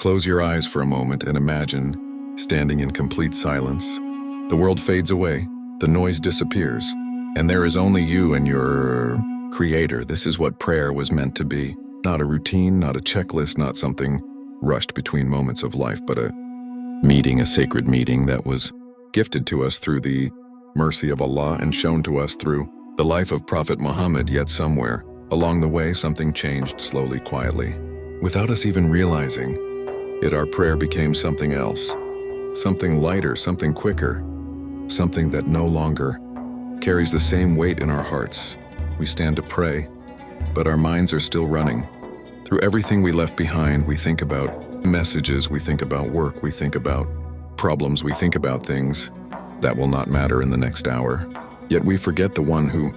Close your eyes for a moment and imagine standing in complete silence. The world fades away, the noise disappears, and there is only you and your Creator. This is what prayer was meant to be. Not a routine, not a checklist, not something rushed between moments of life, but a meeting, a sacred meeting that was gifted to us through the mercy of Allah and shown to us through the life of Prophet Muhammad. Yet somewhere along the way, something changed slowly, quietly. Without us even realizing it, our prayer became something else. Something lighter, something quicker, something that no longer carries the same weight in our hearts. We stand to pray, but our minds are still running. Through everything we left behind, we think about messages, we think about work, we think about problems, we think about things that will not matter in the next hour. Yet we forget the one who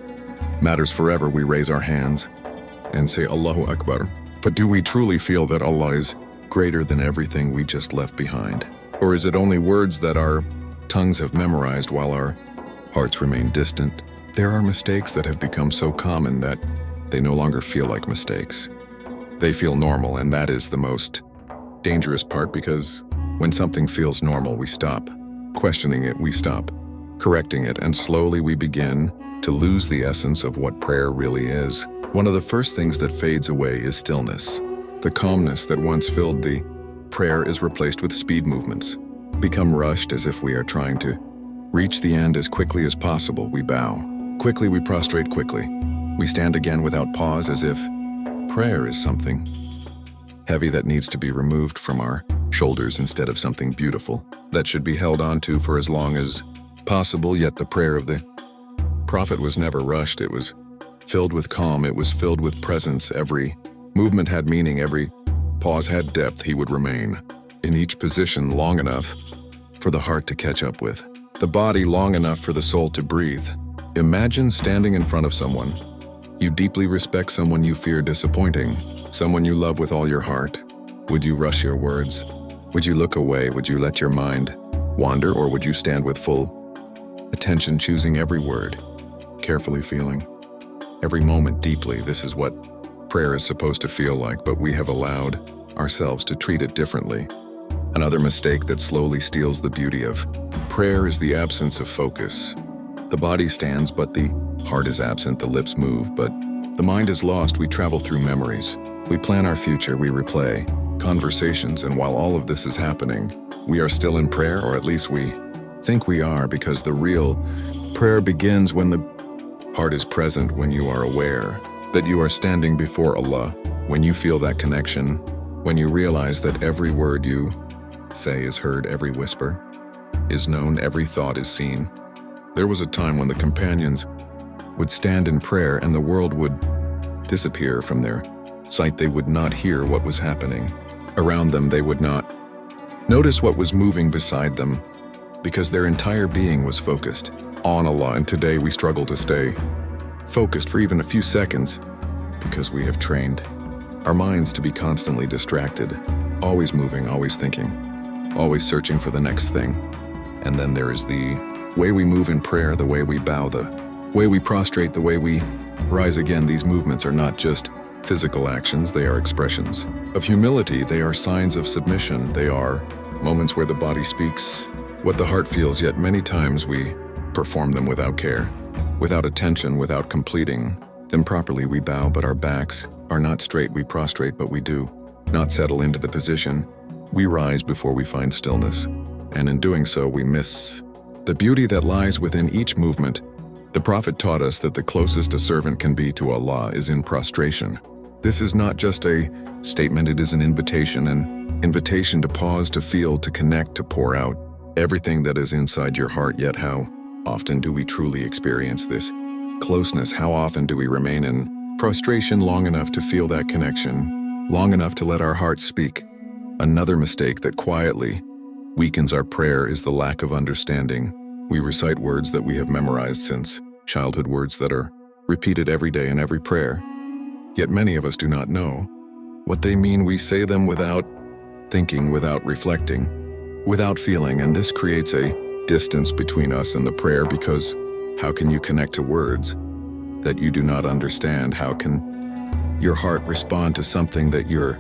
matters forever. We raise our hands and say Allahu Akbar. But do we truly feel that Allah is greater than everything we just left behind? Or is it only words that our tongues have memorized while our hearts remain distant? There are mistakes that have become so common that they no longer feel like mistakes. They feel normal, and that is the most dangerous part, because when something feels normal, we stop questioning it, we stop correcting it, and slowly we begin to lose the essence of what prayer really is. One of the first things that fades away is stillness. The calmness that once filled the prayer is replaced with speed movements, become rushed as if we are trying to reach the end as quickly as possible. We bow. Quickly we prostrate quickly. We stand again without pause, as if prayer is something heavy that needs to be removed from our shoulders instead of something beautiful that should be held onto for as long as possible. Yet the prayer of the Prophet was never rushed. It was filled with calm. It was filled with presence. Every movement had meaning. Every pause had depth. He would remain in each position long enough for the heart to catch up with, the body long enough for the soul to breathe. Imagine standing in front of someone you deeply respect, someone you fear disappointing, someone you love with all your heart. Would you rush your words? Would you look away? Would you let your mind wander, or would you stand with full attention, choosing every word, carefully feeling every moment deeply? This is what prayer is supposed to feel like, but we have allowed ourselves to treat it differently. Another mistake that slowly steals the beauty of prayer is the absence of focus. The body stands, but the heart is absent. The lips move, but the mind is lost. We travel through memories. We plan our future. We replay conversations, and while all of this is happening, we are still in prayer, or at least we think we are, because the real prayer begins when the heart is present, when you are aware that you are standing before Allah, when you feel that connection, when you realize that every word you say is heard, every whisper is known, every thought is seen. There was a time when the companions would stand in prayer and the world would disappear from their sight. They would not hear what was happening around them. They would not notice what was moving beside them, because their entire being was focused on Allah. And today we struggle to stay focused for even a few seconds, because we have trained our minds to be constantly distracted, always moving, always thinking, always searching for the next thing. And then there is the way we move in prayer, the way we bow, the way we prostrate, the way we rise again. These movements are not just physical actions, they are expressions of humility. They are signs of submission. They are moments where the body speaks what the heart feels, yet many times we perform them without care, without attention, without completing them properly. We bow, but our backs are not straight. We prostrate, but we do not settle into the position. We rise before we find stillness, and in doing so, we miss the beauty that lies within each movement. The Prophet taught us that the closest a servant can be to Allah is in prostration. This is not just a statement, it is an invitation to pause, to feel, to connect, to pour out everything that is inside your heart. Yet how often do we truly experience this closeness? How often do we remain in prostration long enough to feel that connection, long enough to let our hearts speak? Another mistake that quietly weakens our prayer is the lack of understanding. We recite words that we have memorized since childhood, words that are repeated every day in every prayer. Yet many of us do not know what they mean. We say them without thinking, without reflecting, without feeling, and this creates a distance between us and the prayer, because how can you connect to words that you do not understand? How can your heart respond to something that your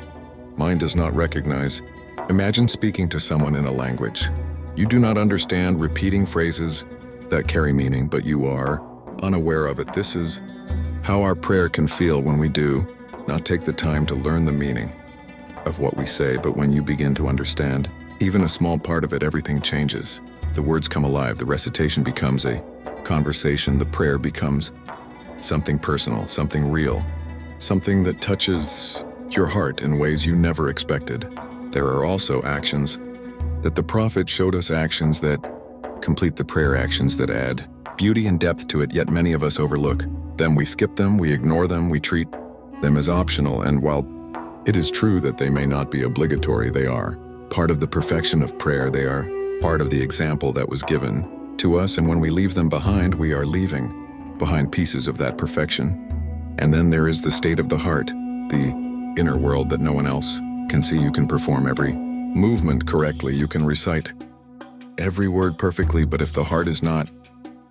mind does not recognize? Imagine speaking to someone in a language you do not understand, repeating phrases that carry meaning, but you are unaware of it. This is how our prayer can feel when we do not take the time to learn the meaning of what we say, but when you begin to understand even a small part of it, everything changes. The words come alive, the recitation becomes a conversation, the prayer becomes something personal, something real, something that touches your heart in ways you never expected. There are also actions that the Prophet showed us, actions that complete the prayer, actions that add beauty and depth to it, yet many of us overlook them. We skip them, we ignore them, we treat them as optional, and while it is true that they may not be obligatory, they are part of the perfection of prayer. They are part of the example that was given to us, and when we leave them behind, we are leaving behind pieces of that perfection. And then there is the state of the heart, the inner world that no one else can see. You can perform every movement correctly, you can recite every word perfectly, but if the heart is not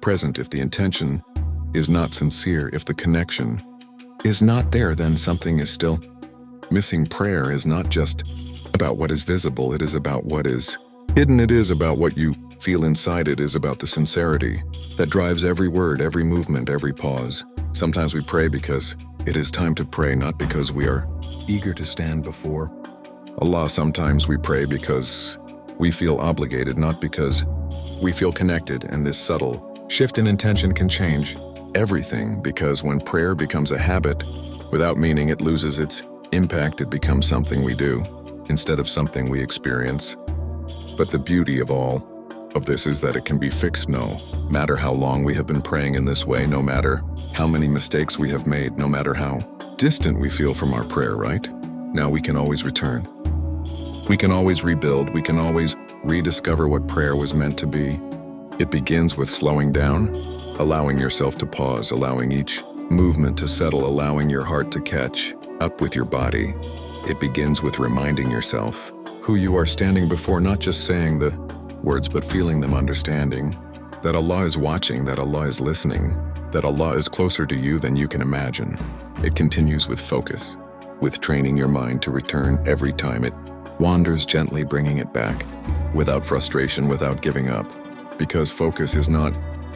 present, if the intention is not sincere, if the connection is not there, then something is still missing. Prayer is not just about what is visible, it is about what is hidden. It is about what you feel inside. It is about the sincerity that drives every word, every movement, every pause. Sometimes we pray because it is time to pray, not because we are eager to stand before Allah. Sometimes we pray because we feel obligated, not because we feel connected, and this subtle shift in intention can change everything, because when prayer becomes a habit without meaning, it loses its impact. It becomes something we do instead of something we experience. But the beauty of all of this is that it can be fixed, no matter how long we have been praying in this way, no matter how many mistakes we have made, no matter how distant we feel from our prayer, right? Now we can always return. We can always rebuild. We can always rediscover what prayer was meant to be. It begins with slowing down, allowing yourself to pause, allowing each movement to settle, allowing your heart to catch up with your body. It begins with reminding yourself who you are standing before, not just saying the words, but feeling them, understanding that Allah is watching, that Allah is listening, that Allah is closer to you than you can imagine. It continues with focus, with training your mind to return every time it wanders, gently bringing it back, without frustration, without giving up. Because focus is not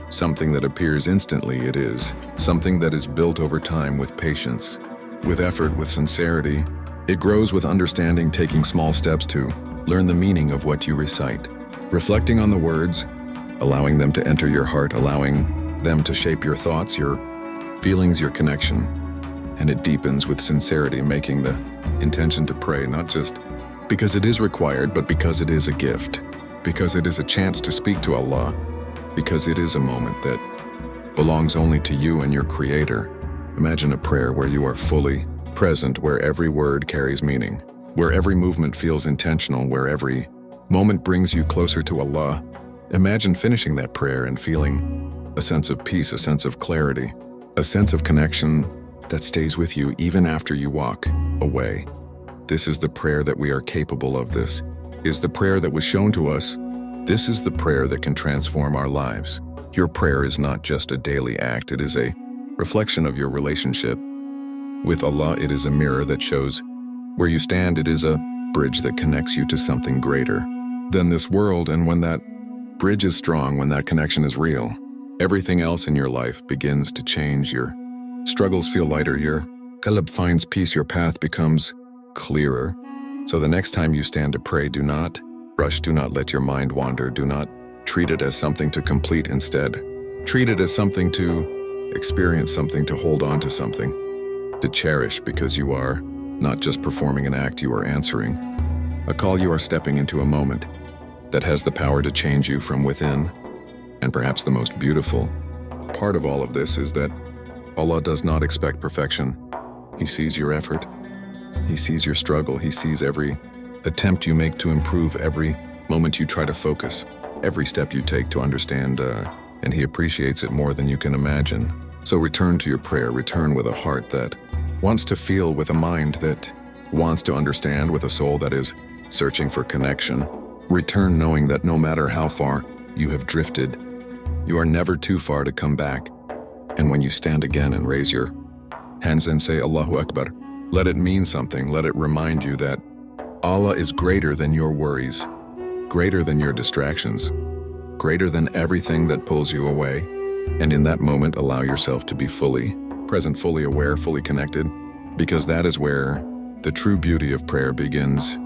something that appears instantly, it is something that is built over time with patience, with effort, with sincerity. It grows with understanding, taking small steps to learn the meaning of what you recite, reflecting on the words, allowing them to enter your heart, allowing them to shape your thoughts, your feelings, your connection. And it deepens with sincerity, making the intention to pray not just because it is required, but because it is a gift, because it is a chance to speak to Allah, because it is a moment that belongs only to you and your Creator. Imagine a prayer where you are fully present, where every word carries meaning, where every movement feels intentional, where every moment brings you closer to Allah. Imagine finishing that prayer and feeling a sense of peace, a sense of clarity, a sense of connection that stays with you even after you walk away. This is the prayer that we are capable of. This is the prayer that was shown to us. This is the prayer that can transform our lives. Your prayer is not just a daily act, it is a reflection of your relationship with Allah. It is a mirror that shows where you stand. It is a bridge that connects you to something greater than this world. And when that bridge is strong, when that connection is real, everything else in your life begins to change. Your struggles feel lighter, your qalb finds peace, your path becomes clearer. So the next time you stand to pray, do not rush, do not let your mind wander, do not treat it as something to complete. Instead, treat it as something to experience, something to hold on to, something to cherish, because you are not just performing an act, you are answering a call. You are stepping into a moment that has the power to change you from within. And perhaps the most beautiful part of all of this is that Allah does not expect perfection. He sees your effort. He sees your struggle. He sees every attempt you make to improve, every moment you try to focus, every step you take to understand, and He appreciates it more than you can imagine. So return to your prayer. Return with a heart that wants to feel, with a mind that wants to understand, with a soul that is searching for connection. Return knowing that no matter how far you have drifted, you are never too far to come back. And when you stand again and raise your hands and say Allahu Akbar, let it mean something. Let it remind you that Allah is greater than your worries, greater than your distractions, greater than everything that pulls you away. And in that moment, allow yourself to be fully present, fully aware, fully connected, because that is where the true beauty of prayer begins.